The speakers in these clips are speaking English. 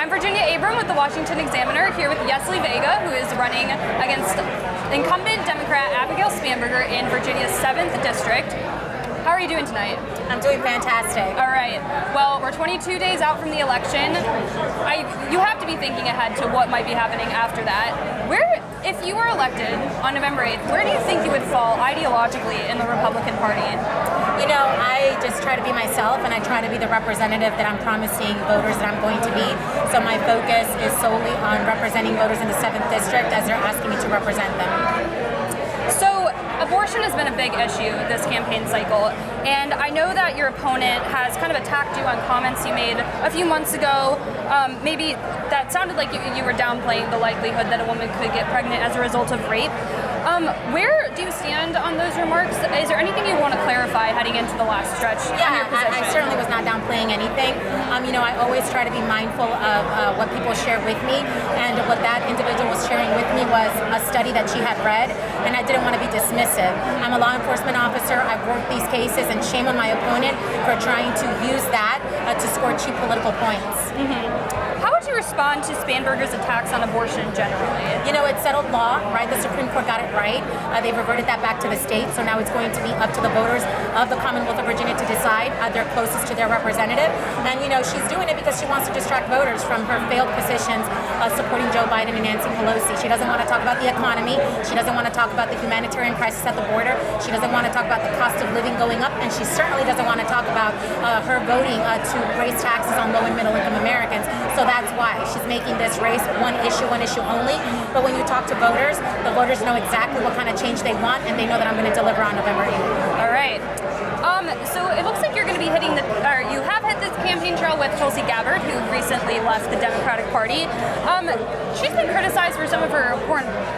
I'm Virginia Abram with the Washington Examiner, here with Yesli Vega, who is running against incumbent Democrat Abigail Spanberger in Virginia's 7th District. How are you doing tonight? I'm doing fantastic. All right. Well, we're 22 days out from the election. You have to be thinking ahead to what might be happening after that. If you were elected on November 8th, where do you think you would fall ideologically in the Republican Party? You know, I just try to be myself, and I try to be the representative that I'm promising voters that I'm going to be. So my focus is solely on representing voters in the 7th District as they're asking me to represent them. So abortion has been a big issue this campaign cycle, and I know that your opponent has kind of attacked you on comments you made a few months ago. Maybe that sounded like you were downplaying the likelihood that a woman could get pregnant as a result of rape. Where do you stand on those remarks? Is there anything you want to clarify heading into the last stretch? Yeah, I certainly was not downplaying anything. You know, I always try to be mindful of what people share with me, and what that individual was sharing with me was a study that she had read, and I didn't want to be dismissive. I'm a law enforcement officer. I've worked these cases, and shame on my opponent for trying to use that to score cheap political points. How would you respond to Spanberger's attacks on abortion generally? You know, it's settled law, right? The Supreme Court got it right. They've reverted that back to the states, so now it's going to be up to the voters of the Commonwealth of Virginia to decide. They're closest to their representative. And, you know, she's doing it because she wants to distract voters from her failed positions supporting Joe Biden and Nancy Pelosi. She doesn't want to talk about the economy. She doesn't want to talk about the humanitarian crisis at the border. She doesn't want to talk about the cost of living going up. And she certainly doesn't want to talk about her voting to raise taxes on low and middle income Americans. So that's why she's making this race one issue only. But when you talk to voters, the voters know exactly what kind of change they want, and they know that I'm going to deliver on November 8th. All right. So it looks like you're going to be you have hit this campaign trail with Tulsi Gabbard, who recently left the Democratic Party. She's been criticized for some of her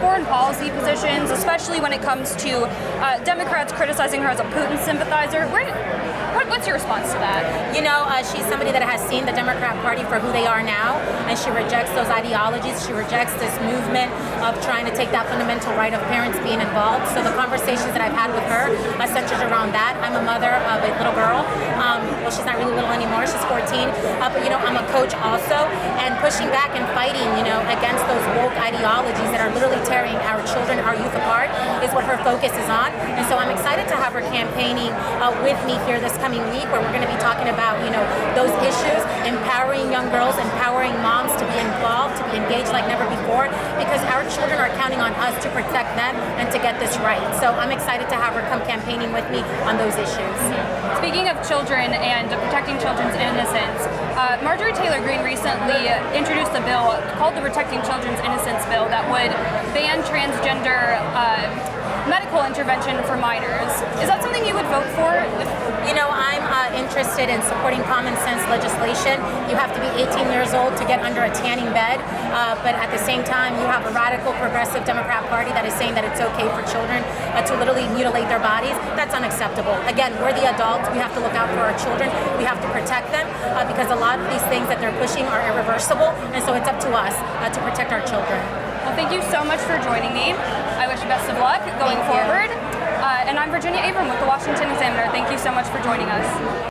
foreign policy positions, especially when it comes to Democrats criticizing her as a Putin sympathizer. What's your response to that? You know, she's somebody that has seen the Democrat Party for who they are now, and she rejects those ideologies. She rejects this movement of trying to take that fundamental right of parents being involved. So the conversations that I've had with her centered around that. I'm a mother of a little girl. Well, she's not really little anymore. She's 14. But, you know, I'm a coach also, and pushing back and fighting, you know, against those woke ideologies that are literally tearing our children, our youth apart, is what her focus is on. And so I'm excited to have her campaigning with me here this coming week, where we're going to be talking about, you know, those issues, empowering young girls, empowering moms to be involved, to be engaged like never before, because our children are counting on us to protect them and to get this right. So I'm excited to have her come campaigning with me on those issues. Speaking of children and protecting children's innocence, Marjorie Taylor Greene recently introduced a bill called the Protecting Children's Innocence Bill that would ban transgender medical intervention for minors. Is that something you would vote for? You know, I'm interested in supporting common sense legislation. You have to be 18 years old to get under a tanning bed, but at the same time, you have a radical progressive Democrat Party that is saying that it's okay for children to literally mutilate their bodies. That's unacceptable. Again, we're the adults. We have to look out for our children. We have to protect them because a lot of these things that they're pushing are irreversible, and so it's up to us to protect our children. Well, thank you so much for joining me. I wish you best of luck going forward. And I'm Virginia Abram with the Washington Examiner. Thank you so much for joining us.